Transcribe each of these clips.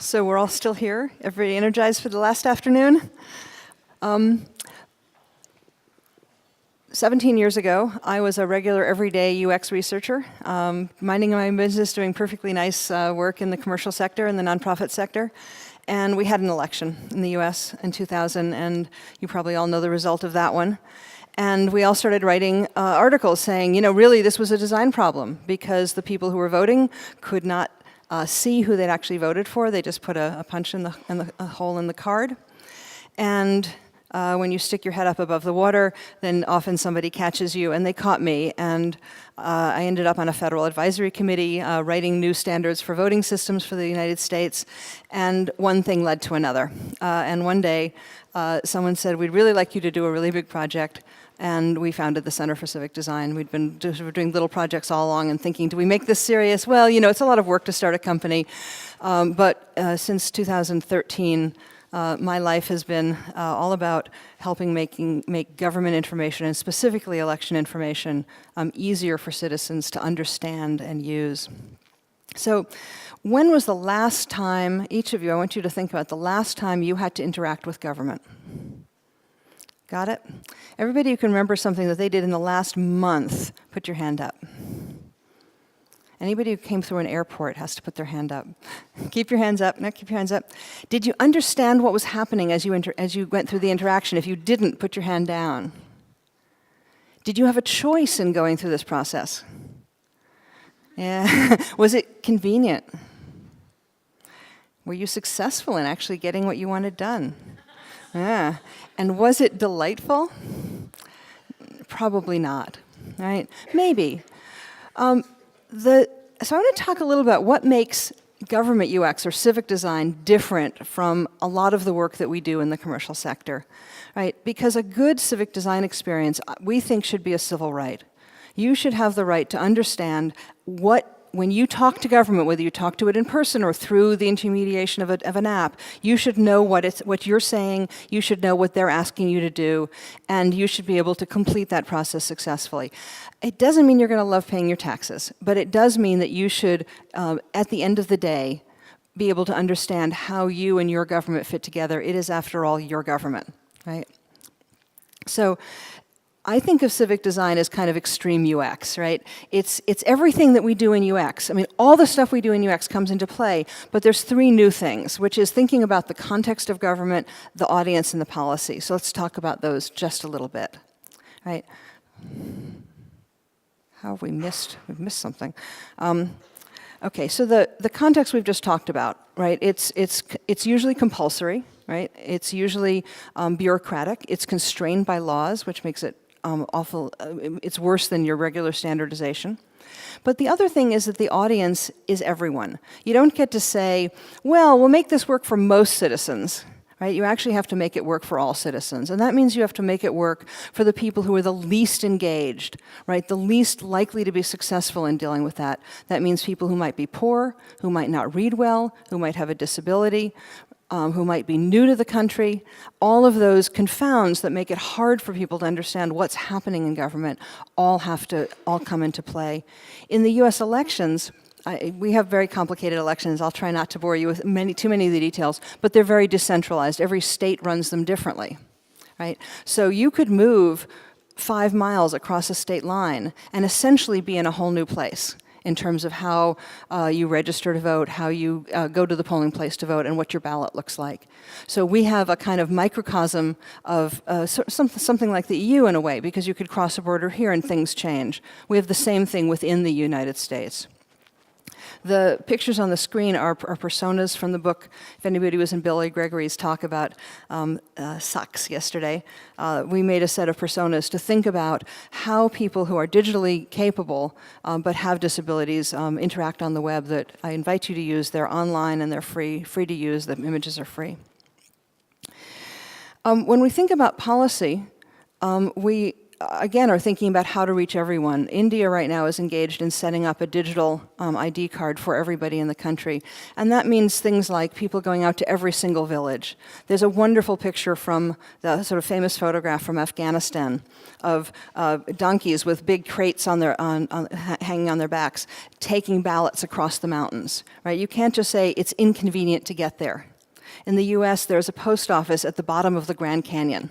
So we're all still here? Everybody energized for the last afternoon? 17 years ago, I was a regular everyday UX researcher, minding my business, doing perfectly nice work in the commercial sector and the nonprofit sector. And we had an election in the US in 2000, and you probably all know the result of that one. And we all started writing articles saying, you know, really this was a design problem because the people who were voting could not see who they'd actually voted for. They just put a punch in a hole in the card. And when you stick your head up above the water, then often somebody catches you, and they caught me. And I ended up on a federal advisory committee writing new standards for voting systems for the United States. And one thing led to another. And one day, someone said, we'd really like you to do a really big project. And we founded the Center for Civic Design. We'd been doing little projects all along and thinking, do we make this serious? Well, you know, it's a lot of work to start a company. But since 2013, my life has been all about helping make government information, and specifically election information, easier for citizens to understand and use. So when was the last time, each of you, I want you to think about the last time you had to interact with government? Got it? Everybody who can remember something that they did in the last month, put your hand up. Anybody who came through an airport has to put their hand up. Keep your hands up. No, keep your hands up. Did you understand what was happening as you went through the interaction? If you didn't, put your hand down. Did you have a choice in going through this process? Yeah. Was it convenient? Were you successful in actually getting what you wanted done? Yeah. And was it delightful? Probably not, right? Maybe. So I want to talk a little about what makes government UX or civic design different from a lot of the work that we do in the commercial sector, right? Because a good civic design experience, we think, should be a civil right. You should have the right to understand when you talk to government, whether you talk to it in person or through the intermediation of an app, you should know what you're saying, you should know what they're asking you to do, and you should be able to complete that process successfully. It doesn't mean you're going to love paying your taxes, but it does mean that you should, at the end of the day, be able to understand how you and your government fit together. It is, after all, your government, right? So I think of civic design as kind of extreme UX, right? It's everything that we do in UX. I mean, all the stuff we do in UX comes into play, but there's three new things, which is thinking about the context of government, the audience, and the policy. So let's talk about those just a little bit, right? How have we missed? We've missed something. Okay, so the context we've just talked about, right? It's usually compulsory, right? It's usually bureaucratic. It's constrained by laws, which makes it awful. It's worse than your regular standardization. But the other thing is that the audience is everyone. You don't get to say, well, we'll make this work for most citizens, right? You actually have to make it work for all citizens. And that means you have to make it work for the people who are the least engaged, right? The least likely to be successful in dealing with that. That means people who might be poor, who might not read well, who might have a disability, who might be new to the country. All of those confounds that make it hard for people to understand what's happening in government all come into play. In the US elections, we have very complicated elections. I'll try not to bore you with too many of the details, but they're very decentralized. Every state runs them differently, right? So you could move 5 miles across a state line and essentially be in a whole new place in terms of how you register to vote, how you go to the polling place to vote, and what your ballot looks like. So we have a kind of microcosm of something like the EU in a way, because you could cross a border here and things change. We have the same thing within the United States. The pictures on the screen are personas from the book. If anybody was in Billy Gregory's talk about sucks yesterday, we made a set of personas to think about how people who are digitally capable but have disabilities interact on the web. That I invite you to use. They're online and they're free to use. The images are free. When we think about policy, we again, are thinking about how to reach everyone. India right now is engaged in setting up a digital ID card for everybody in the country. And that means things like people going out to every single village. There's a wonderful picture from the sort of famous photograph from Afghanistan of donkeys with big crates on hanging on their backs, taking ballots across the mountains. Right? You can't just say it's inconvenient to get there. In the US, there's a post office at the bottom of the Grand Canyon.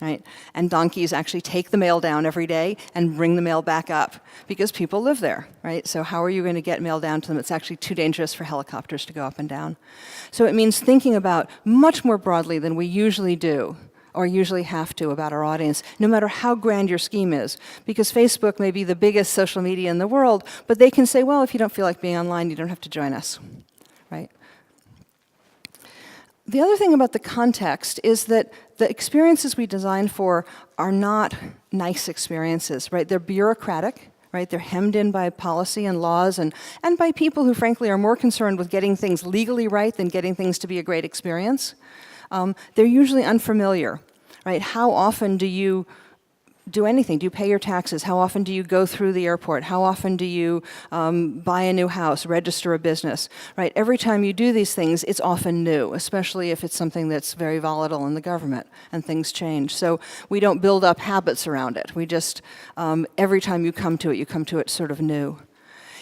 Right? And donkeys actually take the mail down every day and bring the mail back up because people live there, right? So how are you going to get mail down to them? It's actually too dangerous for helicopters to go up and down. So it means thinking about much more broadly than we usually do or usually have to about our audience, no matter how grand your scheme is. Because Facebook may be the biggest social media in the world, but they can say, well, if you don't feel like being online, you don't have to join us, right? The other thing about the context is that the experiences we design for are not nice experiences, right? They're bureaucratic, right? They're hemmed in by policy and laws and by people who, frankly, are more concerned with getting things legally right than getting things to be a great experience. They're usually unfamiliar, right? How often do you do anything? Do you pay your taxes? How often do you go through the airport? How often do you buy a new house, register a business, right? Every time you do these things, it's often new, especially if it's something that's very volatile in the government and things change. So we don't build up habits around it. We just, every time you come to it sort of new.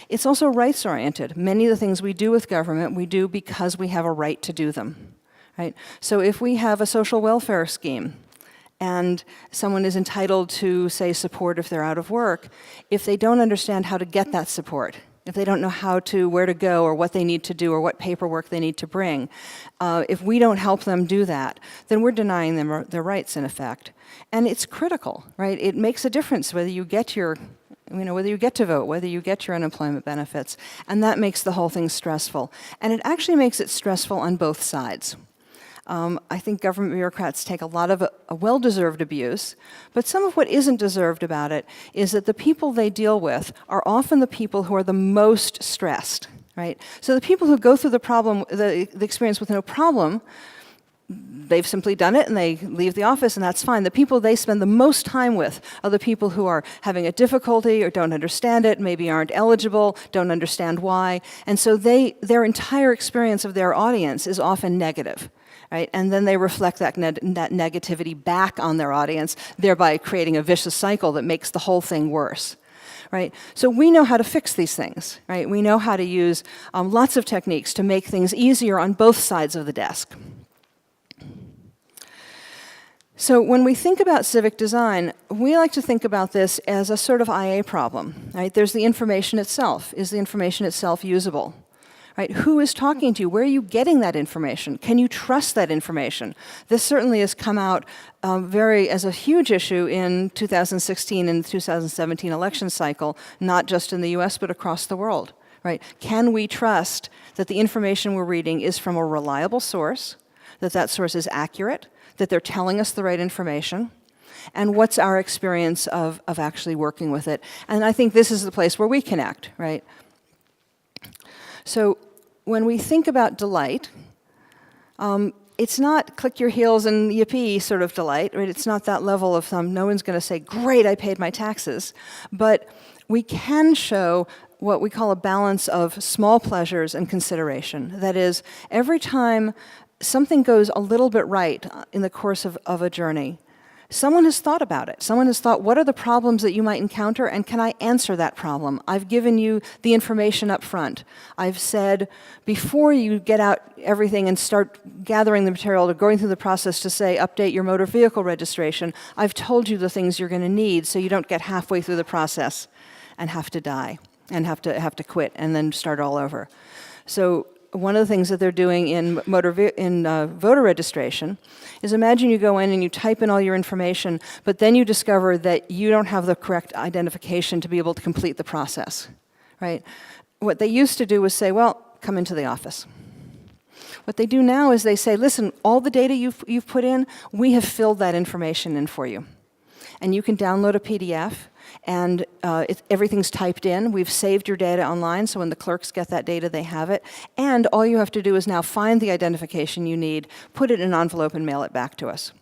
It's also rights-oriented. Many of the things we do with government, we do because we have a right to do them, right? So if we have a social welfare scheme, and someone is entitled to, say, support if they're out of work, if they don't understand how to get that support, if they don't know where to go or what they need to do or what paperwork they need to bring, if we don't help them do that, then we're denying them their rights, in effect. And it's critical, right? It makes a difference whether you get to vote, whether you get your unemployment benefits, and that makes the whole thing stressful. And it actually makes it stressful on both sides. I think government bureaucrats take a lot of a well-deserved abuse, but some of what isn't deserved about it is that the people they deal with are often the people who are the most stressed, right? So the people who go through the experience with no problem, they've simply done it and they leave the office and that's fine. The people they spend the most time with are the people who are having a difficulty or don't understand it, maybe aren't eligible, don't understand why, and so their entire experience of their audience is often negative. Right? And then they reflect that negativity back on their audience, thereby creating a vicious cycle that makes the whole thing worse. Right? So we know how to fix these things. Right? We know how to use lots of techniques to make things easier on both sides of the desk. So when we think about civic design, we like to think about this as a sort of IA problem. Right? There's the information itself. Is the information itself usable? Right? Who is talking to you? Where are you getting that information? Can you trust that information? This certainly has come out as a huge issue in 2016 and the 2017 election cycle, not just in the US, but across the world. Right? Can we trust that the information we're reading is from a reliable source, that source is accurate, that they're telling us the right information, and what's our experience of actually working with it? And I think this is the place where we connect, right? So when we think about delight, it's not click your heels and yippee sort of delight, right? It's not that level of no one's going to say, great, I paid my taxes. But we can show what we call a balance of small pleasures and consideration. That is, every time something goes a little bit right in the course of a journey, someone has thought about it. Someone has thought, what are the problems that you might encounter, and can I answer that problem? I've given you the information up front. I've said, before you get out everything and start gathering the material or going through the process to say, update your motor vehicle registration, I've told you the things you're going to need so you don't get halfway through the process and have to die and have to quit and then start all over. So one of the things that they're doing in voter registration is, imagine you go in and you type in all your information, but then you discover that you don't have the correct identification to be able to complete the process, right? What they used to do was say, well, come into the office. What they do now is they say, listen, all the data you've put in, we have filled that information in for you. And you can download a PDF, and everything's typed in. We've saved your data online, so when the clerks get that data, they have it. And all you have to do is now find the identification you need, put it in an envelope, and mail it back to us.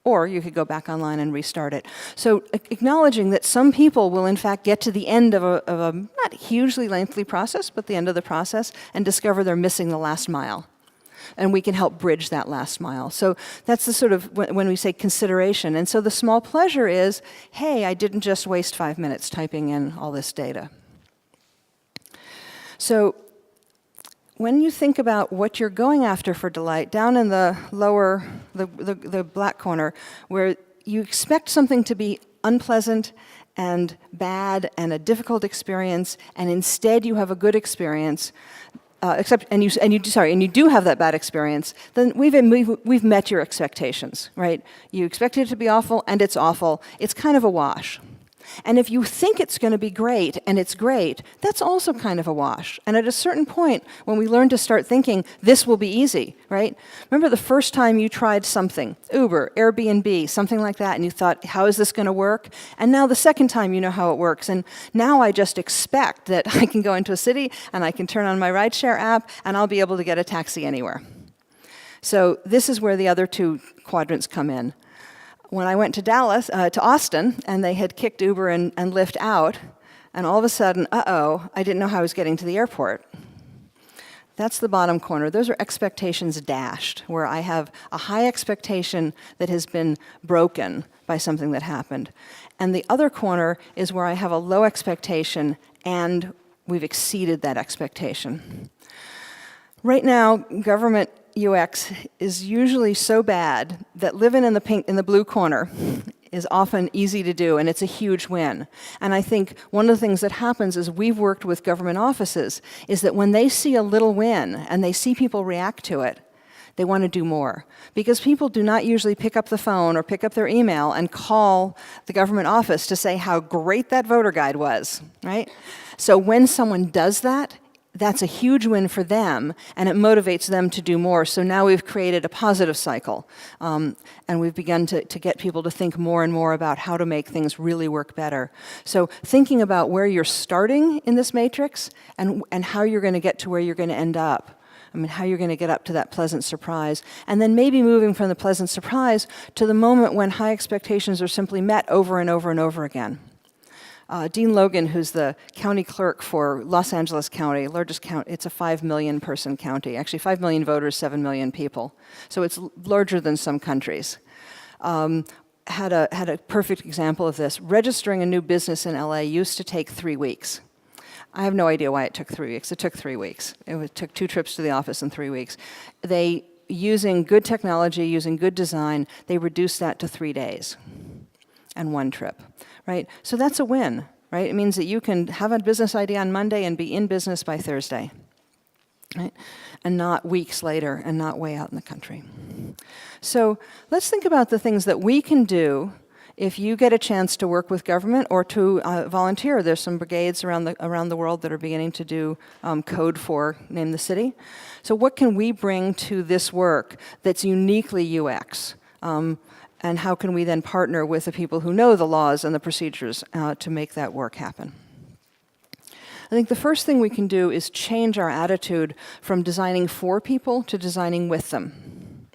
Or you could go back online and restart it. So acknowledging that some people will in fact get to the end of a not hugely lengthy process, but the end of the process, and discover they're missing the last mile. And we can help bridge that last mile. So that's the sort of, when we say consideration. And so the small pleasure is, hey, I didn't just waste 5 minutes typing in all this data. So when you think about what you're going after for delight, down in the lower, the black corner, where you expect something to be unpleasant and bad and a difficult experience, and instead you have a good experience, and you do have that bad experience, then we've met your expectations, right? You expected it to be awful, and it's awful. It's kind of a wash. And if you think it's going to be great, and it's great, that's also kind of a wash. And at a certain point, when we learn to start thinking, this will be easy, right? Remember the first time you tried something, Uber, Airbnb, something like that, and you thought, how is this going to work? And now the second time you know how it works. And now I just expect that I can go into a city, and I can turn on my rideshare app, and I'll be able to get a taxi anywhere. So this is where the other two quadrants come in. When I went to Austin, and they had kicked Uber and Lyft out, and all of a sudden, I didn't know how I was getting to the airport. That's the bottom corner. Those are expectations dashed, where I have a high expectation that has been broken by something that happened. And the other corner is where I have a low expectation, and we've exceeded that expectation. Right now, government UX is usually so bad that living in the blue corner is often easy to do, and it's a huge win. And I think one of the things that happens is we've worked with government offices is that when they see a little win and they see people react to it, they want to do more. Because people do not usually pick up the phone or pick up their email and call the government office to say how great that voter guide was, right? So when someone does that, that's a huge win for them, and it motivates them to do more. So now we've created a positive cycle, and we've begun to get people to think more and more about how to make things really work better. So thinking about where you're starting in this matrix and how you're going to get to where you're going to end up. I mean, how you're going to get up to that pleasant surprise. And then maybe moving from the pleasant surprise to the moment when high expectations are simply met over and over and over again. Dean Logan, who's the county clerk for Los Angeles County, largest county, it's a 5 million person county. Actually, 5 million voters, 7 million people. So it's larger than some countries. Had a perfect example of this. Registering a new business in LA used to take 3 weeks. I have no idea why it took 3 weeks. It took 3 weeks. It took 2 trips to the office in 3 weeks. Using good technology, using good design, they reduced that to 3 days and 1 trip. Right? So that's a win, right? It means that you can have a business idea on Monday and be in business by Thursday, right? And not weeks later and not way out in the country. So let's think about the things that we can do if you get a chance to work with government or to volunteer. There's some brigades around the world that are beginning to do code for Name the City. So what can we bring to this work that's uniquely UX? And how can we then partner with the people who know the laws and the procedures to make that work happen? I think the first thing we can do is change our attitude from designing for people to designing with them.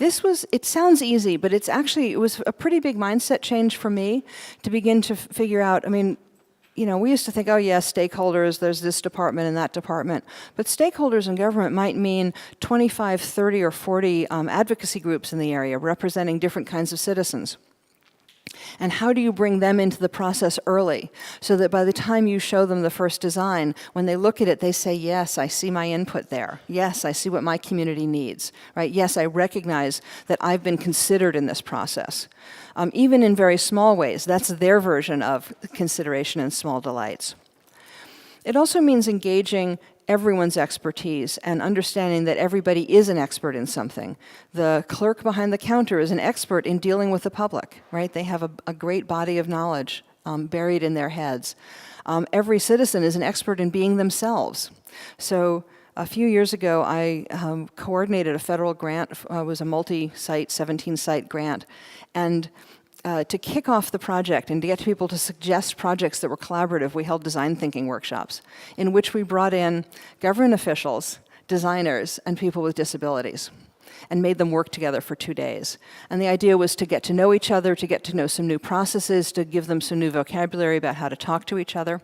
It sounds easy, but it was a pretty big mindset change for me to begin to figure out, we used to think, oh yeah, stakeholders, there's this department and that department. But stakeholders in government might mean 25, 30, or 40 advocacy groups in the area representing different kinds of citizens. And how do you bring them into the process early so that by the time you show them the first design, when they look at it, they say, yes, I see my input there. Yes, I see what my community needs. Right? Yes, I recognize that I've been considered in this process. Even in very small ways, that's their version of consideration and small delights. It also means engaging everyone's expertise and understanding that everybody is an expert in something. The clerk behind the counter is an expert in dealing with the public, right? They have a great body of knowledge buried in their heads. Every citizen is an expert in being themselves. So a few years ago, I coordinated a federal grant. It was a multi-site, 17-site grant. And to kick off the project and to get people to suggest projects that were collaborative, we held design thinking workshops in which we brought in government officials, designers, and people with disabilities. and made them work together for 2 days. And the idea was to get to know each other, to get to know some new processes, to give them some new vocabulary about how to talk to each other.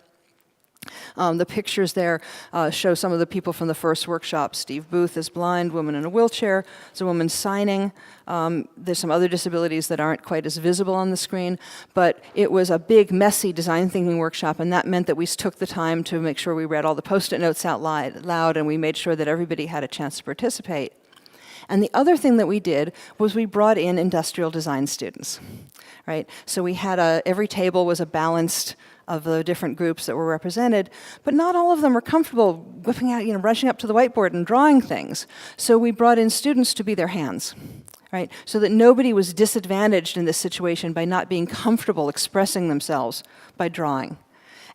The pictures there show some of the people from the first workshop. Steve Booth is blind, woman in a wheelchair. There's a woman signing. There's some other disabilities that aren't quite as visible on the screen. But it was a big, messy design thinking workshop, and that meant that we took the time to make sure we read all the Post-it notes out loud, and we made sure that everybody had a chance to participate. And the other thing that we did was we brought in industrial design students, right? So we had every table was a balanced of the different groups that were represented, but not all of them were comfortable whipping out, rushing up to the whiteboard and drawing things. So we brought in students to be their hands, right? So that nobody was disadvantaged in this situation by not being comfortable expressing themselves by drawing.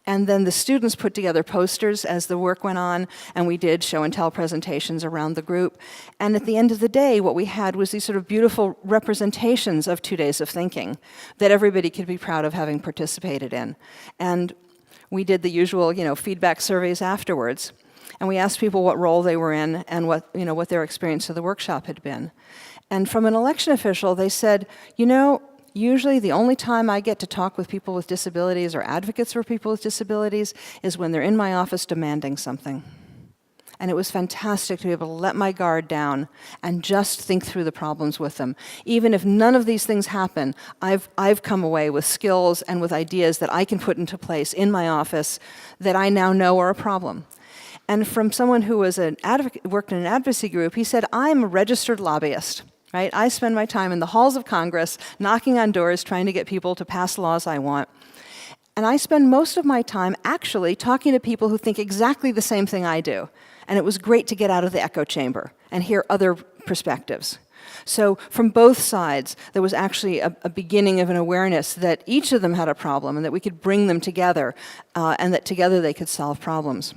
And then the students put together posters as the work went on, and we did show and tell presentations around the group. And at the end of the day, what we had was these sort of beautiful representations of 2 days of thinking that everybody could be proud of having participated in. And we did the usual, feedback surveys afterwards. And we asked people what role they were in and what their experience of the workshop had been. And from an election official, they said, usually the only time I get to talk with people with disabilities or advocates for people with disabilities is when they're in my office demanding something. And it was fantastic to be able to let my guard down and just think through the problems with them. Even if none of these things happen, I've come away with skills and with ideas that I can put into place in my office that I now know are a problem. And from someone who was worked in an advocacy group, he said, I'm a registered lobbyist. Right? I spend my time in the halls of Congress, knocking on doors, trying to get people to pass laws I want. And I spend most of my time actually talking to people who think exactly the same thing I do. And it was great to get out of the echo chamber and hear other perspectives. So from both sides, there was actually a beginning of an awareness that each of them had a problem and that we could bring them together and that together they could solve problems.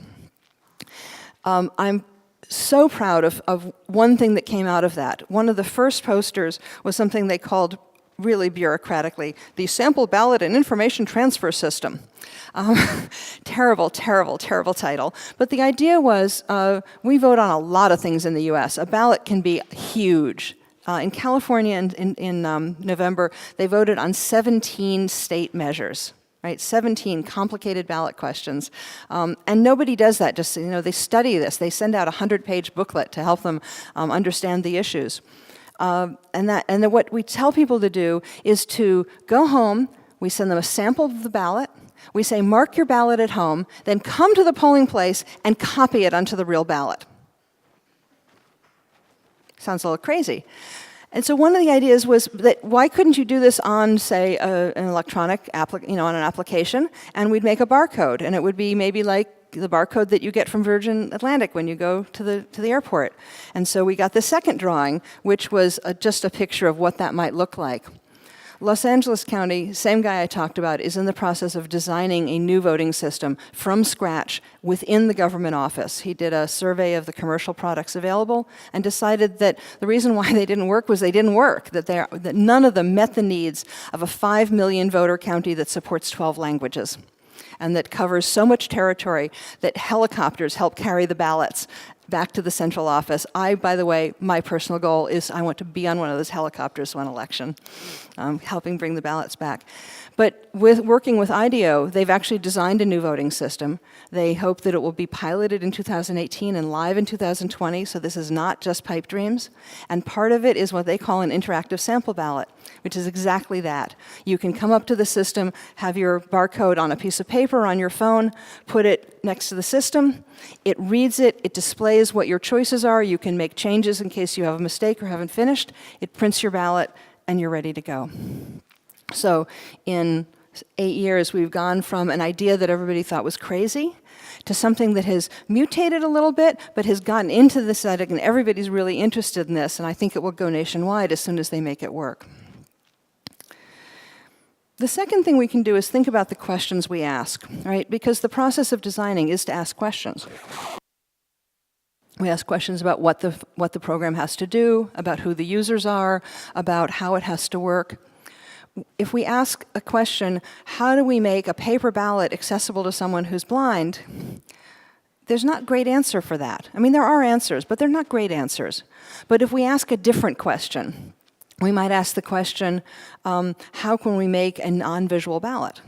I'm so proud of one thing that came out of that. One of the first posters was something they called, really bureaucratically, the Sample Ballot and Information Transfer System. Terrible, terrible, terrible title. But the idea was we vote on a lot of things in the US. A ballot can be huge. In California in November, they voted on 17 state measures. Right, 17 complicated ballot questions. And nobody does that, just, they study this. They send out a 100-page booklet to help them understand the issues. And then what we tell people to do is to go home, we send them a sample of the ballot, we say, mark your ballot at home, then come to the polling place and copy it onto the real ballot. Sounds a little crazy. And so one of the ideas was that why couldn't you do this on, say, an electronic on an application, and we'd make a barcode, and it would be maybe like the barcode that you get from Virgin Atlantic when you go to the airport. And so we got the second drawing, which was just a picture of what that might look like. Los Angeles County, same guy I talked about, is in the process of designing a new voting system from scratch within the government office. He did a survey of the commercial products available and decided that the reason why they didn't work was they didn't work, that none of them met the needs of a 5 million voter county that supports 12 languages and that covers so much territory that helicopters help carry the ballots back to the central office. By the way, my personal goal is I want to be on one of those helicopters one election, helping bring the ballots back. But working with IDEO, they've actually designed a new voting system. They hope that it will be piloted in 2018 and live in 2020, so this is not just pipe dreams. And part of it is what they call an interactive sample ballot, which is exactly that. You can come up to the system, have your barcode on a piece of paper on your phone, put it next to the system, it reads it, it displays what your choices are, you can make changes in case you have a mistake or haven't finished, it prints your ballot, and you're ready to go. So in 8 years, we've gone from an idea that everybody thought was crazy to something that has mutated a little bit, but has gotten into this, and everybody's really interested in this, and I think it will go nationwide as soon as they make it work. The second thing we can do is think about the questions we ask, right? Because the process of designing is to ask questions. We ask questions about what the program has to do, about who the users are, about how it has to work. If we ask a question, how do we make a paper ballot accessible to someone who's blind? There's not great answer for that. I mean, there are answers, but they're not great answers. But if we ask a different question, we might ask the question, how can we make a non-visual ballot?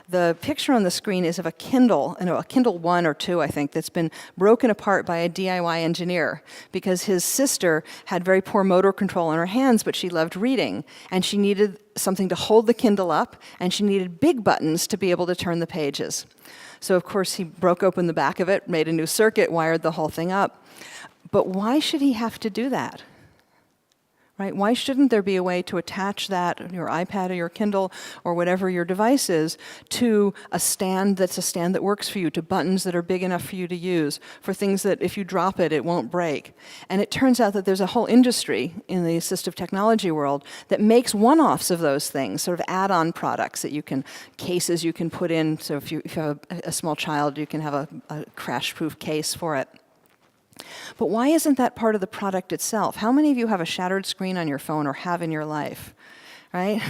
The picture on the screen is of a Kindle, a Kindle 1 or 2, I think, that's been broken apart by a DIY engineer because his sister had very poor motor control in her hands, but she loved reading, and she needed something to hold the Kindle up, and she needed big buttons to be able to turn the pages. So, of course, he broke open the back of it, made a new circuit, wired the whole thing up. But why should he have to do that? Right? Why shouldn't there be a way to attach that, your iPad or your Kindle or whatever your device is, to a stand that's a stand that works for you, to buttons that are big enough for you to use, for things that if you drop it, it won't break? And it turns out that there's a whole industry in the assistive technology world that makes one-offs of those things, sort of add-on products that you can, cases you can put in. So if you have a small child, you can have a crash-proof case for it. But why isn't that part of the product itself? How many of you have a shattered screen on your phone or have in your life? Right?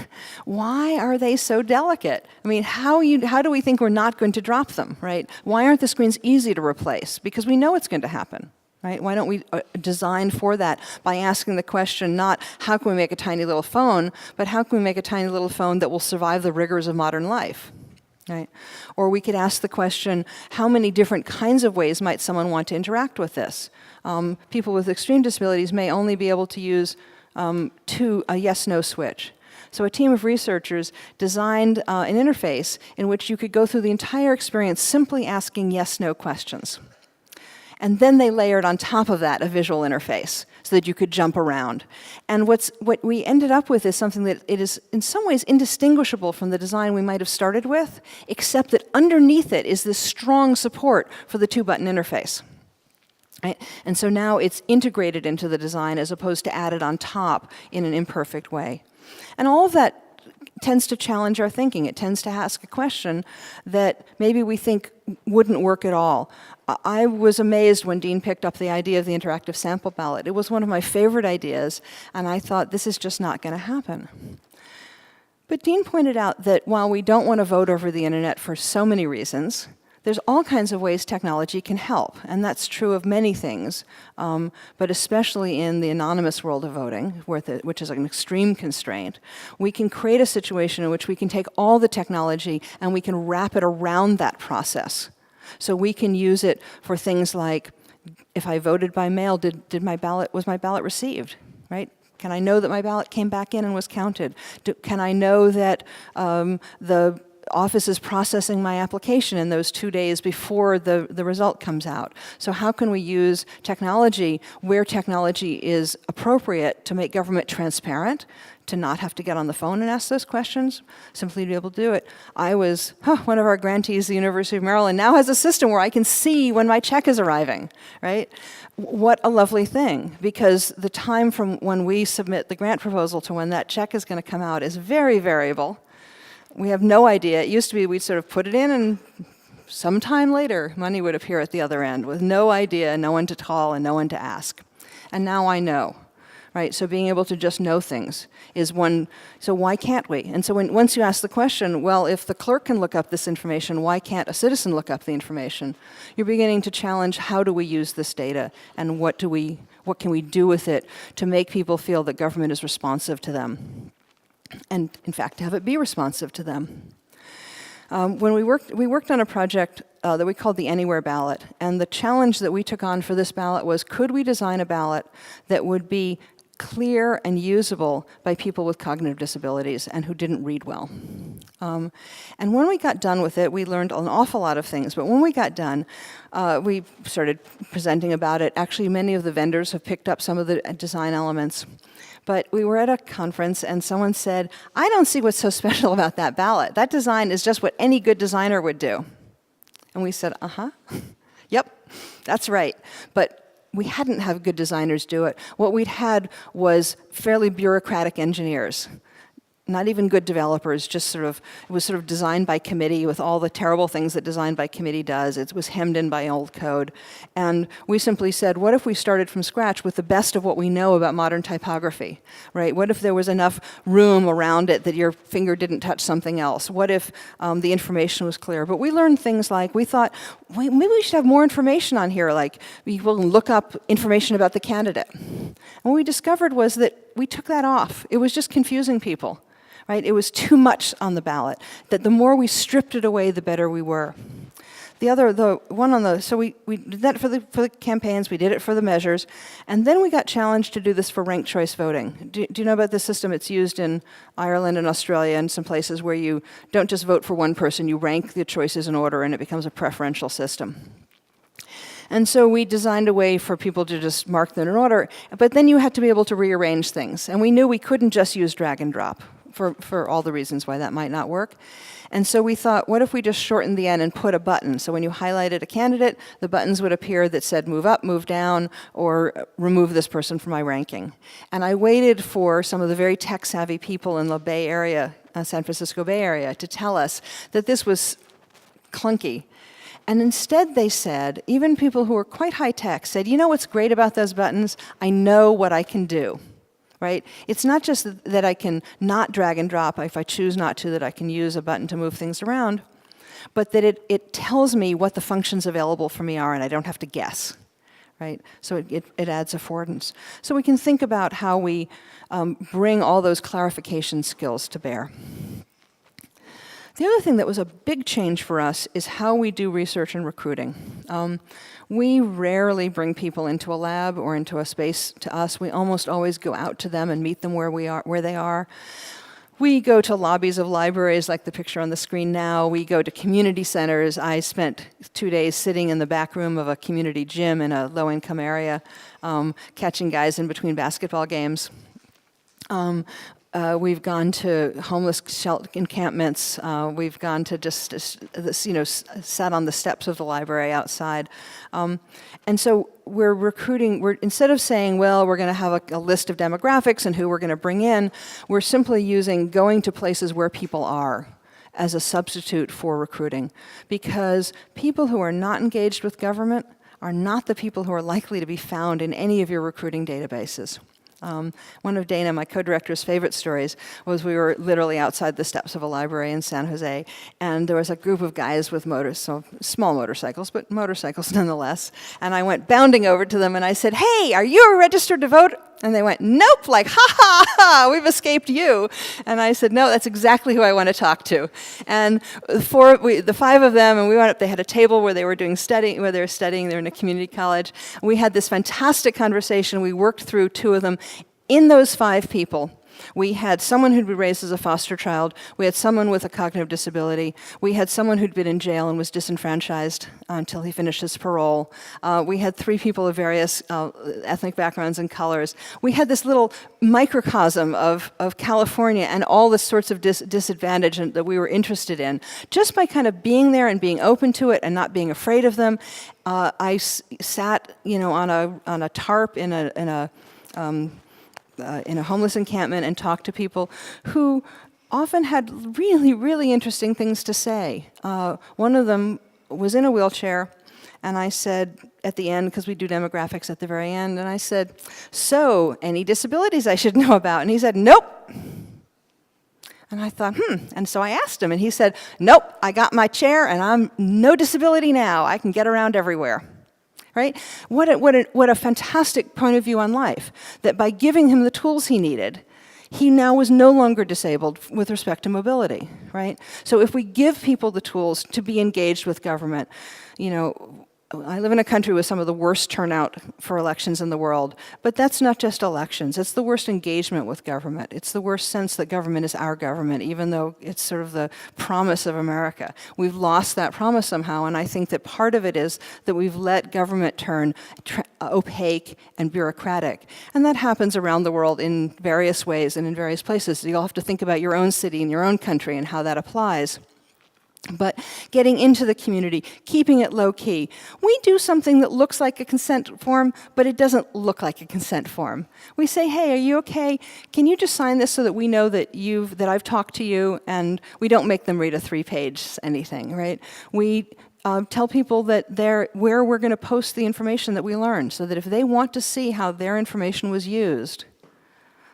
Why are they so delicate? I mean, how do we think we're not going to drop them, right? Why aren't the screens easy to replace? Because we know it's going to happen, right? Why don't we design for that by asking the question not how can we make a tiny little phone, but how can we make a tiny little phone that will survive the rigors of modern life? Right? Or we could ask the question, how many different kinds of ways might someone want to interact with this? People with extreme disabilities may only be able to use a yes-no switch. So a team of researchers designed an interface in which you could go through the entire experience simply asking yes-no questions. And then they layered on top of that a visual interface so that you could jump around. And what we ended up with is something that it is in some ways indistinguishable from the design we might have started with, except that underneath it is this strong support for the two-button interface. Right? And so now it's integrated into the design as opposed to added on top in an imperfect way. And all of that tends to challenge our thinking. It tends to ask a question that maybe we think wouldn't work at all. I was amazed when Dean picked up the idea of the interactive sample ballot. It was one of my favorite ideas, and I thought, this is just not going to happen. But Dean pointed out that while we don't want to vote over the internet for so many reasons, there's all kinds of ways technology can help, and that's true of many things, but especially in the anonymous world of voting, which is an extreme constraint. We can create a situation in which we can take all the technology and we can wrap it around that process. So we can use it for things like, if I voted by mail, was my ballot received, right? Can I know that my ballot came back in and was counted? Can I know that the office is processing my application in those 2 days before the result comes out? So how can we use technology where technology is appropriate to make government transparent, to not have to get on the phone and ask those questions, simply to be able to do it? One of our grantees, the University of Maryland, now has a system where I can see when my check is arriving, right? What a lovely thing, because the time from when we submit the grant proposal to when that check is going to come out is very variable. We have no idea. It used to be we'd sort of put it in and sometime later money would appear at the other end with no idea, no one to call and no one to ask. And now I know, right? So being able to just know things is one, so why can't we? And so once you ask the question, well, if the clerk can look up this information, why can't a citizen look up the information? You're beginning to challenge how do we use this data and what can we do with it to make people feel that government is responsive to them. And in fact, to have it be responsive to them. When we worked on a project that we called the Anywhere Ballot, and the challenge that we took on for this ballot was, could we design a ballot that would be clear and usable by people with cognitive disabilities and who didn't read well? And when we got done with it, we learned an awful lot of things. But when we got done, we started presenting about it. Actually, many of the vendors have picked up some of the design elements. But we were at a conference and someone said, I don't see what's so special about that ballot. That design is just what any good designer would do. And we said, yep, that's right. But we hadn't had good designers do it. What we'd had was fairly bureaucratic engineers. not even good developers, just sort of, it was sort of designed by committee with all the terrible things that design by committee does. It was hemmed in by old code. And we simply said, what if we started from scratch with the best of what we know about modern typography, right? What if there was enough room around it that your finger didn't touch something else? What if the information was clear? But we learned things like, we thought, wait, maybe we should have more information on here, like people can look up information about the candidate. And what we discovered was that we took that off. It was just confusing people. Right? It was too much on the ballot, that the more we stripped it away, the better we were. So we did that for the campaigns, we did it for the measures, and then we got challenged to do this for ranked choice voting. Do you know about this system? It's used in Ireland and Australia and some places where you don't just vote for one person, you rank the choices in order and it becomes a preferential system. And so we designed a way for people to just mark them in order, but then you had to be able to rearrange things. And we knew we couldn't just use drag and drop for all the reasons why that might not work. And so we thought, what if we just shortened the N and put a button? So when you highlighted a candidate, the buttons would appear that said move up, move down, or remove this person from my ranking. And I waited for some of the very tech-savvy people in the Bay Area, San Francisco Bay Area, to tell us that this was clunky. And instead they said, even people who were quite high-tech said, you know what's great about those buttons? I know what I can do. Right? It's not just that I can not drag and drop if I choose not to, that I can use a button to move things around, but that it tells me what the functions available for me are and I don't have to guess. Right? So it adds affordance. So we can think about how we bring all those clarification skills to bear. The other thing that was a big change for us is how we do research and recruiting. We rarely bring people into a lab or into a space to us. We almost always go out to them and meet them where they are. We go to lobbies of libraries like the picture on the screen now. We go to community centers. I spent 2 days sitting in the back room of a community gym in a low-income area, catching guys in between basketball games. We've gone to homeless shelter encampments. We've gone to sat on the steps of the library outside. And so we're recruiting, instead of saying, well, we're going to have a list of demographics and who we're going to bring in, we're simply using going to places where people are as a substitute for recruiting. Because people who are not engaged with government are not the people who are likely to be found in any of your recruiting databases. One of Dana, my co-director's favorite stories was we were literally outside the steps of a library in San Jose, and there was a group of guys with small motorcycles, but motorcycles nonetheless, and I went bounding over to them and I said, hey, are you registered to vote? And they went, nope, like, ha, ha, ha, we've escaped you. And I said, no, that's exactly who I want to talk to. And the 5 of them, and we went up, they had a table where they were studying, they were in a community college. We had this fantastic conversation. We worked through 2 of them. In those 5 people, we had someone who'd been raised as a foster child. We had someone with a cognitive disability. We had someone who'd been in jail and was disenfranchised until he finished his parole. We had 3 people of various ethnic backgrounds and colors. We had this little microcosm of California and all the sorts of disadvantage that we were interested in. Just by kind of being there and being open to it and not being afraid of them, I sat, on a tarp in a homeless encampment and talked to people who often had really, really interesting things to say. One of them was in a wheelchair, and I said at the end, because we do demographics at the very end, and I said, so, any disabilities I should know about? And he said, nope. And I thought, And so I asked him, and he said, nope, I got my chair, and I'm no disability now. I can get around everywhere. Right? What a fantastic point of view on life, that by giving him the tools he needed, he now was no longer disabled with respect to mobility, right? So if we give people the tools to be engaged with government, I live in a country with some of the worst turnout for elections in the world, but that's not just elections. It's the worst engagement with government. It's the worst sense that government is our government, even though it's sort of the promise of America. We've lost that promise somehow, and I think that part of it is that we've let government turn opaque and bureaucratic. And that happens around the world in various ways and in various places. So you'll have to think about your own city and your own country and how that applies. But getting into the community, keeping it low key. We do something that looks like a consent form, but it doesn't look like a consent form. We say, hey, are you okay? Can you just sign this so that we know that I've talked to you, and we don't make them read a 3-page anything, right? We tell people that where we're going to post the information that we learned, so that if they want to see how their information was used,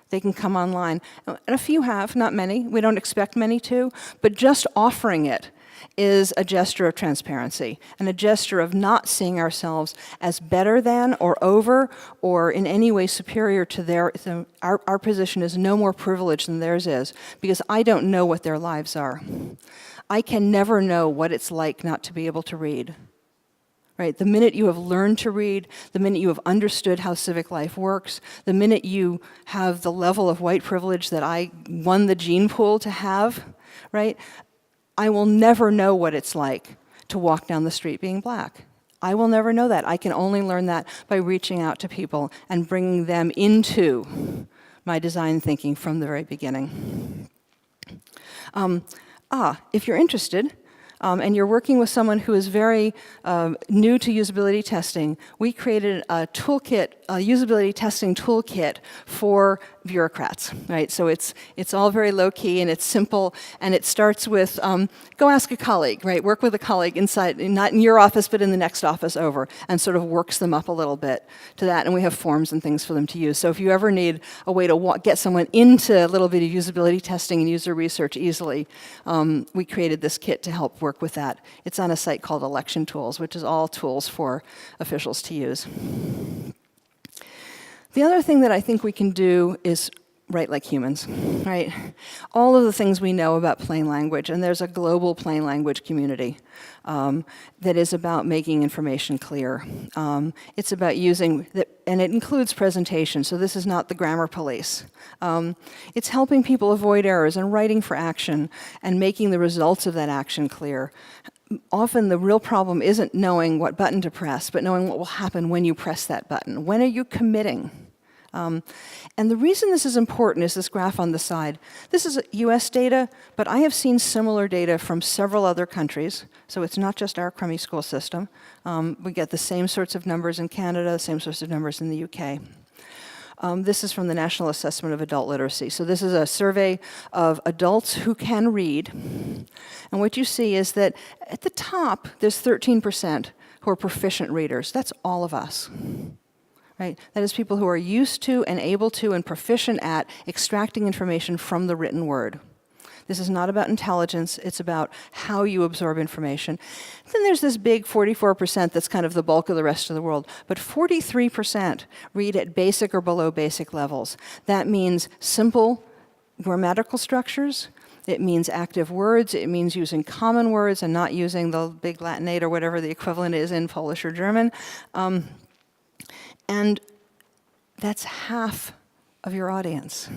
they can come online. And a few have, not many. We don't expect many to, but just offering it is a gesture of transparency and a gesture of not seeing ourselves as better than or over or in any way superior to our position is no more privileged than theirs is, because I don't know what their lives are. I can never know what it's like not to be able to read. Right? The minute you have learned to read, the minute you have understood how civic life works, the minute you have the level of white privilege that I won the gene pool to have, right? I will never know what it's like to walk down the street being black. I will never know that. I can only learn that by reaching out to people and bringing them into my design thinking from the very beginning. If you're interested, and you're working with someone who is very new to usability testing, we created a toolkit, a usability testing toolkit for bureaucrats, right? So it's all very low-key and it's simple, and it starts with go ask a colleague, right? Work with a colleague inside, not in your office, but in the next office over, and sort of works them up a little bit to that, and we have forms and things for them to use. So if you ever need a way to get someone into a little bit of usability testing and user research easily, we created this kit to help work with that. It's on a site called Election Tools, which is all tools for officials to use. The other thing that I think we can do is write like humans, right? All of the things we know about plain language, and there's a global plain language community that is about making information clear. It's about using, and it includes presentation, so this is not the grammar police. It's helping people avoid errors and writing for action and making the results of that action clear. Often the real problem isn't knowing what button to press, but knowing what will happen when you press that button. When are you committing? And the reason this is important is this graph on the side. This is US data, but I have seen similar data from several other countries, so it's not just our crummy school system. We get the same sorts of numbers in Canada, the same sorts of numbers in the UK. This is from the National Assessment of Adult Literacy. So this is a survey of adults who can read. And what you see is that at the top, there's 13% who are proficient readers. That's all of us. Right? That is people who are used to and able to and proficient at extracting information from the written word. This is not about intelligence, it's about how you absorb information. Then there's this big 44% that's kind of the bulk of the rest of the world, but 43% read at basic or below basic levels. That means simple grammatical structures, it means active words, it means using common words and not using the big Latinate or whatever the equivalent is in Polish or German. And that's half of your audience,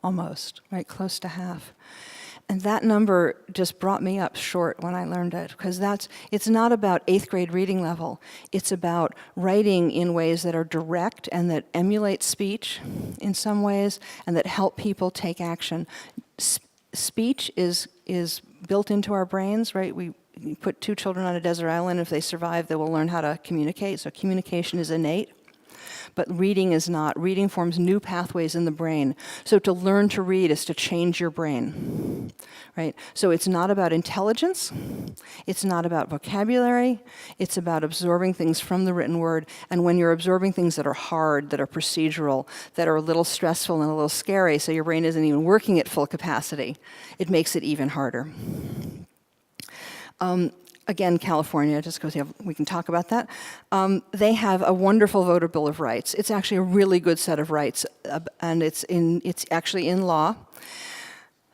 almost, right? Close to half. And that number just brought me up short when I learned it, because it's not about 8th grade reading level. It's about writing in ways that are direct and that emulate speech in some ways and that help people take action. Speech is built into our brains, right? We put 2 children on a desert island. If they survive, they will learn how to communicate. So communication is innate. But reading is not. Reading forms new pathways in the brain. So to learn to read is to change your brain, right? So it's not about intelligence. It's not about vocabulary. It's about absorbing things from the written word. And when you're absorbing things that are hard, that are procedural, that are a little stressful and a little scary, so your brain isn't even working at full capacity, it makes it even harder. Again, California, just because we can talk about that. They have a wonderful voter bill of rights. It's actually a really good set of rights, and it's actually in law.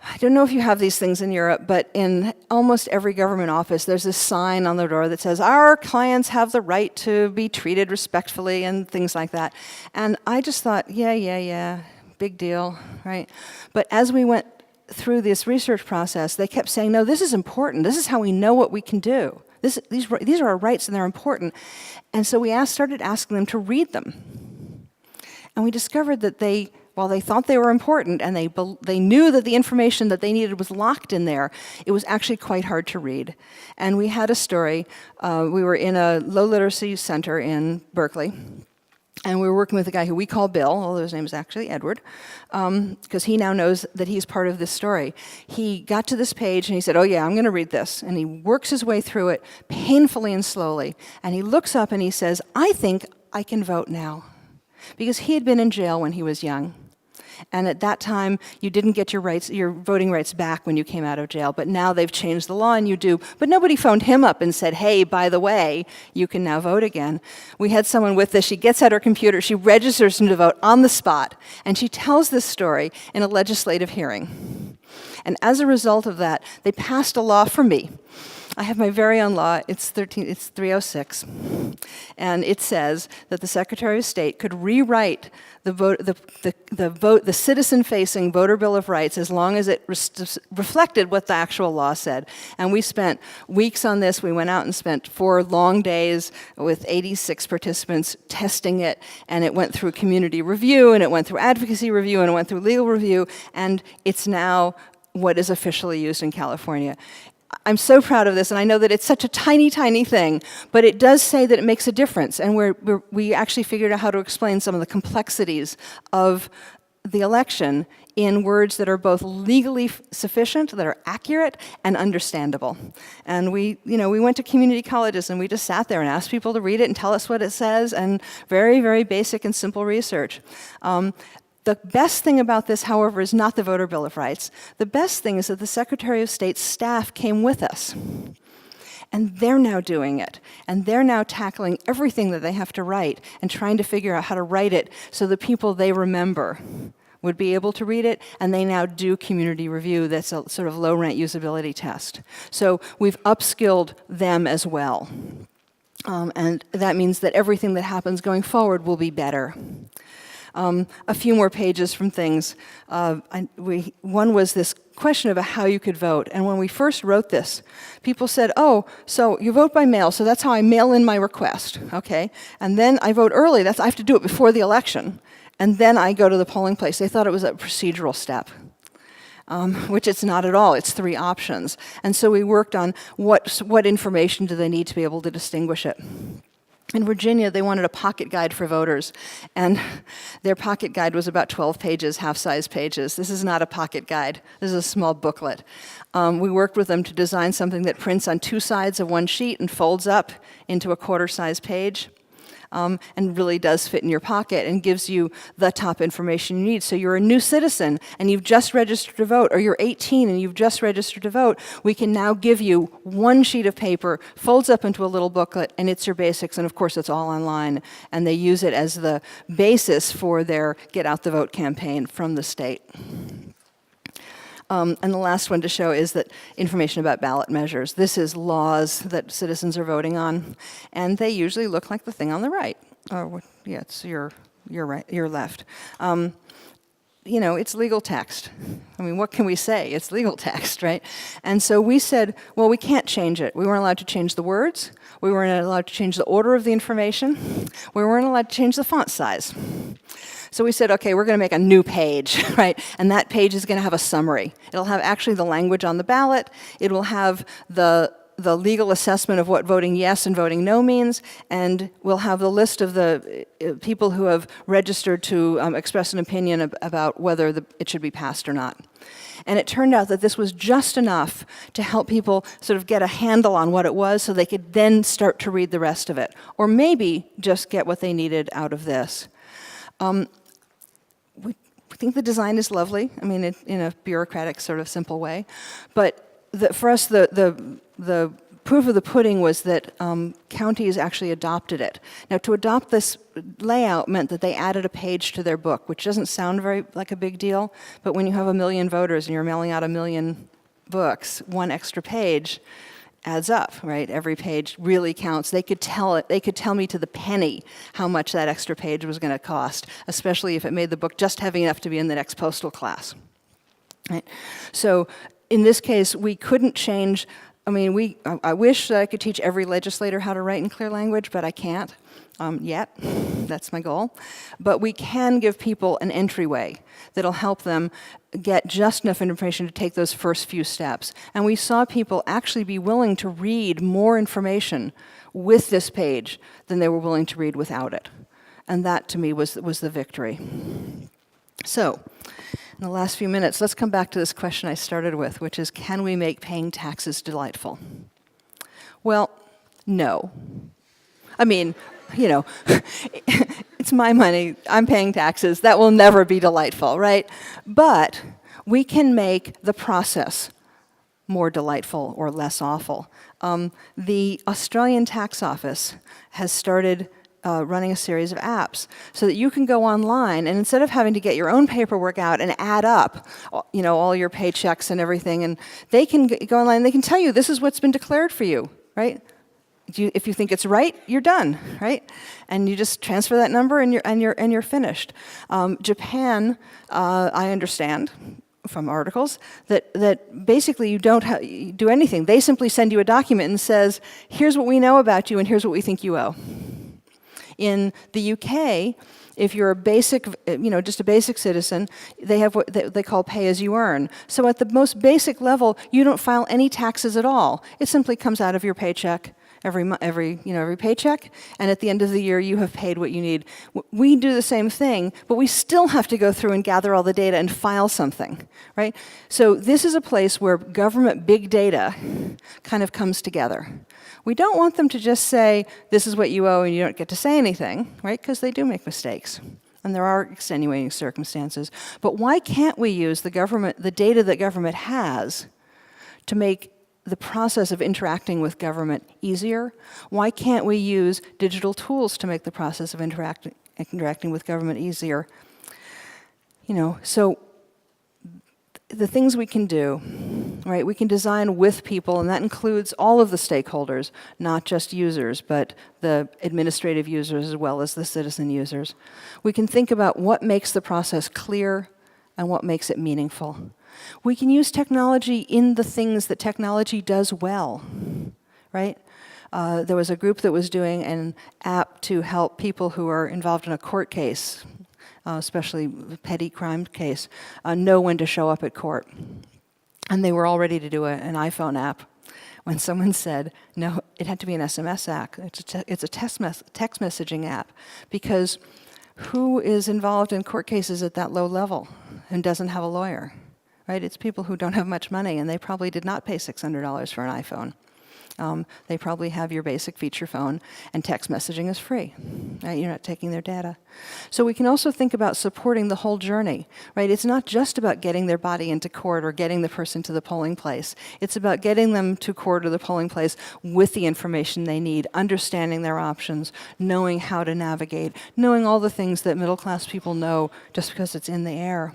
I don't know if you have these things in Europe, but in almost every government office, there's this sign on the door that says, "Our clients have the right to be treated respectfully," and things like that. And I just thought, yeah, big deal, right? But as we went through this research process, they kept saying, no, this is important. This is how we know what we can do. These are our rights and they're important. And so we started asking them to read them. And we discovered that they while they thought they were important and they knew that the information that they needed was locked in there, it was actually quite hard to read. And we had a story. We were in a low literacy center in Berkeley, and we were working with a guy who we call Bill, although his name is actually Edward, because he now knows that he's part of this story. He got to this page and he said, oh yeah, I'm going to read this. And he works his way through it painfully and slowly. And he looks up and he says, I think I can vote now. Because he had been in jail when he was young. And at that time, you didn't get your voting rights back when you came out of jail. But now they've changed the law and you do. But nobody phoned him up and said, hey, by the way, you can now vote again. We had someone with this. She gets out her computer. She registers him to vote on the spot. And she tells this story in a legislative hearing. And as a result of that, they passed a law for me. I have my very own law. It's 306, and it says that the Secretary of State could rewrite the citizen-facing Voter Bill of Rights as long as it reflected what the actual law said. And we spent weeks on this. We went out and spent 4 long days with 86 participants testing it, and it went through community review, and it went through advocacy review, and it went through legal review, and it's now what is officially used in California. I'm so proud of this, and I know that it's such a tiny, tiny thing, but it does say that it makes a difference, and we actually figured out how to explain some of the complexities of the election in words that are both legally sufficient, that are accurate, and understandable. And we went to community colleges, and we just sat there and asked people to read it and tell us what it says, and very, very basic and simple research. The best thing about this, however, is not the Voter Bill of Rights. The best thing is that the Secretary of State's staff came with us. And they're now doing it. And they're now tackling everything that they have to write and trying to figure out how to write it so the people they remember would be able to read it, and they now do community review. That's a sort of low-rent usability test. So we've upskilled them as well. And that means that everything that happens going forward will be better. A few more pages from things. One was this question about how you could vote. And when we first wrote this, people said, oh, so you vote by mail, so that's how I mail in my request, okay? And then I vote early, I have to do it before the election. And then I go to the polling place. They thought it was a procedural step. Which it's not at all. It's 3 options. And so we worked on what information do they need to be able to distinguish it. In Virginia, they wanted a pocket guide for voters, and their pocket guide was about 12 pages, half-size pages. This is not a pocket guide. This is a small booklet. We worked with them to design something that prints on 2 sides of one sheet and folds up into a quarter-size page. And really does fit in your pocket and gives you the top information you need. So you're a new citizen and you've just registered to vote, or you're 18 and you've just registered to vote, we can now give you 1 sheet of paper, folds up into a little booklet, and it's your basics, and of course it's all online. And they use it as the basis for their Get Out the Vote campaign from the state. And the last one to show is that information about ballot measures. This is laws that citizens are voting on, and they usually look like the thing on the right. Oh, yeah, it's your right, your left. It's legal text. I mean, what can we say? It's legal text, right? And so we said, well, we can't change it. We weren't allowed to change the words. We weren't allowed to change the order of the information. We weren't allowed to change the font size. So we said, okay, we're going to make a new page, right? And that page is going to have a summary. It'll have actually the language on the ballot. It will have the legal assessment of what voting yes and voting no means, and we'll have the list of the people who have registered to express an opinion about whether it should be passed or not. And it turned out that this was just enough to help people sort of get a handle on what it was so they could then start to read the rest of it, or maybe just get what they needed out of this. We think the design is lovely, I mean, in a bureaucratic sort of simple way, but for us, the proof of the pudding was that counties actually adopted it. Now, to adopt this layout meant that they added a page to their book, which doesn't sound very like a big deal, but when you have 1 million voters and you're mailing out 1 million books, 1 extra page adds up, right? Every page really counts. They could tell me to the penny how much that extra page was going to cost, especially if it made the book just heavy enough to be in the next postal class. Right? So in this case, we couldn't change I mean, I wish that I could teach every legislator how to write in clear language, but I can't yet. That's my goal. But we can give people an entryway that'll help them get just enough information to take those first few steps. And we saw people actually be willing to read more information with this page than they were willing to read without it. And that, to me, was the victory. So, in the last few minutes, let's come back to this question I started with, which is, can we make paying taxes delightful? Well, no. I mean, you know, it's my money, I'm paying taxes, that will never be delightful, right? But we can make the process more delightful or less awful. The Australian Tax Office has started running a series of apps so that you can go online, and instead of having to get your own paperwork out and add up, you know, all your paychecks and everything, and they can go online and they can tell you this is what's been declared for you, right? If you think it's right, you're done, right? And you just transfer that number and you're finished. Japan, I understand from articles that basically you don't do anything. They simply send you a document and says, here's what we know about you and here's what we think you owe. In the UK, if you're a basic, you know, just a basic citizen, they have what they call pay as you earn. So at the most basic level, you don't file any taxes at all. It simply comes out of your paycheck every paycheck, and at the end of the year, you have paid what you need. We do the same thing, but we still have to go through and gather all the data and file something, right? So this is a place where government big data kind of comes together. We don't want them to just say, this is what you owe and you don't get to say anything, right? Because they do make mistakes. And there are extenuating circumstances. But why can't we use the data that government has to make the process of interacting with government easier? Why can't we use digital tools to make the process of interacting with government easier? You know, so the things we can do, right? We can design with people, and that includes all of the stakeholders, not just users, but the administrative users as well as the citizen users. We can think about what makes the process clear and what makes it meaningful. We can use technology in the things that technology does well, right? There was a group that was doing an app to help people who are involved in a court case, especially a petty crime case, know when to show up at court. And they were all ready to do an iPhone app when someone said, no, it had to be an SMS app. It's a text messaging app, because who is involved in court cases at that low level and doesn't have a lawyer? Right? It's people who don't have much money, and they probably did not pay $600 for an iPhone. They probably have your basic feature phone, and text messaging is free. Right? You're not taking their data. So we can also think about supporting the whole journey. Right? It's not just about getting their body into court or getting the person to the polling place. It's about getting them to court or the polling place with the information they need, understanding their options, knowing how to navigate, knowing all the things that middle-class people know just because it's in the air.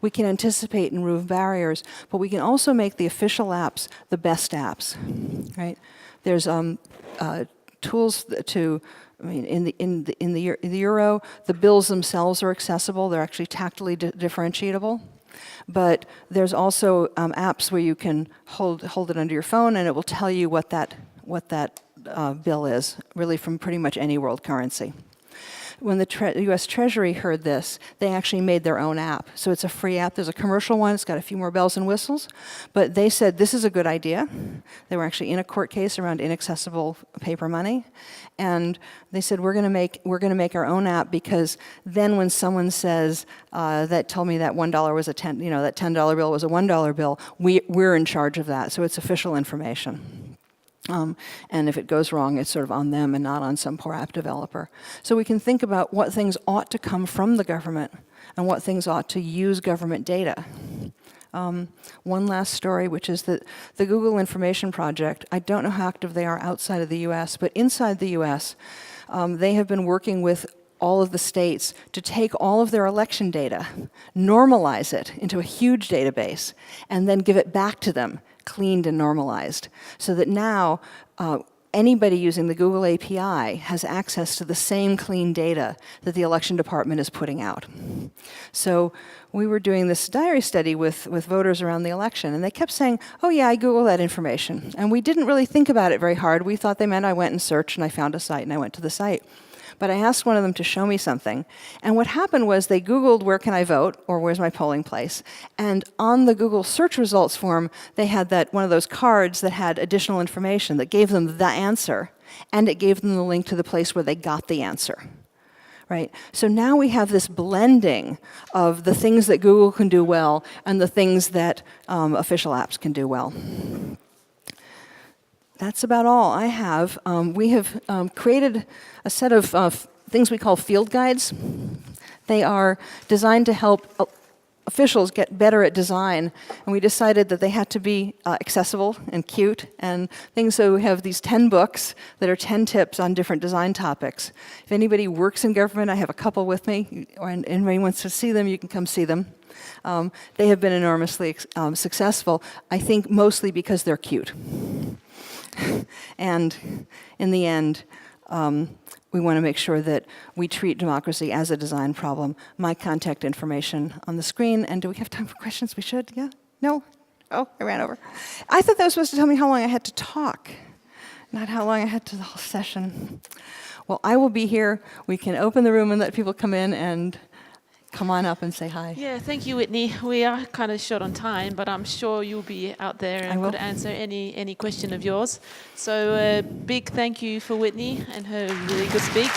We can anticipate and remove barriers, but we can also make the official apps the best apps. Right? There's tools to, I mean, in the euro, the bills themselves are accessible. They're actually tactily differentiable. But there's also apps where you can hold it under your phone, and it will tell you what that bill is, really from pretty much any world currency. When the U.S. Treasury heard this, they actually made their own app. So it's a free app. There's a commercial one. It's got a few more bells and whistles. But they said, this is a good idea. They were actually in a court case around inaccessible paper money. And they said, we're going to make our own app, because then when someone says, that told me that $1 was that $10 bill was a $1 bill, we're in charge of that. So it's official information. And if it goes wrong, it's sort of on them and not on some poor app developer. So we can think about what things ought to come from the government and what things ought to use government data. One last story, which is that the Google Information Project, I don't know how active they are outside of the US, but inside the US, they have been working with all of the states to take all of their election data, normalize it into a huge database, and then give it back to them, cleaned and normalized, so that now anybody using the Google API has access to the same clean data that the election department is putting out. So we were doing this diary study with voters around the election, and they kept saying, oh yeah, I Googled that information. And we didn't really think about it very hard. We thought they meant I went and searched and I found a site and I went to the site. But I asked one of them to show me something. And what happened was they Googled, where can I vote, or where's my polling place? And on the Google search results form, they had one of those cards that had additional information that gave them the answer, and it gave them the link to the place where they got the answer. Right? So now we have this blending of the things that Google can do well and the things that official apps can do well. That's about all I have. We have created a set of things we call field guides. They are designed to help officials get better at design, and we decided that they had to be accessible and cute and things. So we have these 10 books that are 10 tips on different design topics. If anybody works in government, I have a couple with me, or anybody wants to see them, you can come see them. They have been enormously successful, I think mostly because they're cute. And in the end, we want to make sure that we treat democracy as a design problem. My contact information on the screen. And do we have time for questions? We should? Yeah? No? Oh, I ran over. I thought that was supposed to tell me how long I had to talk, not how long I had to the whole session. Well, I will be here. We can open the room and let people come in and come on up and say hi. Yeah, thank you, Whitney. We are kind of short on time, but I'm sure you'll be out there and could answer any question of yours. So big thank you for Whitney and her really good speak.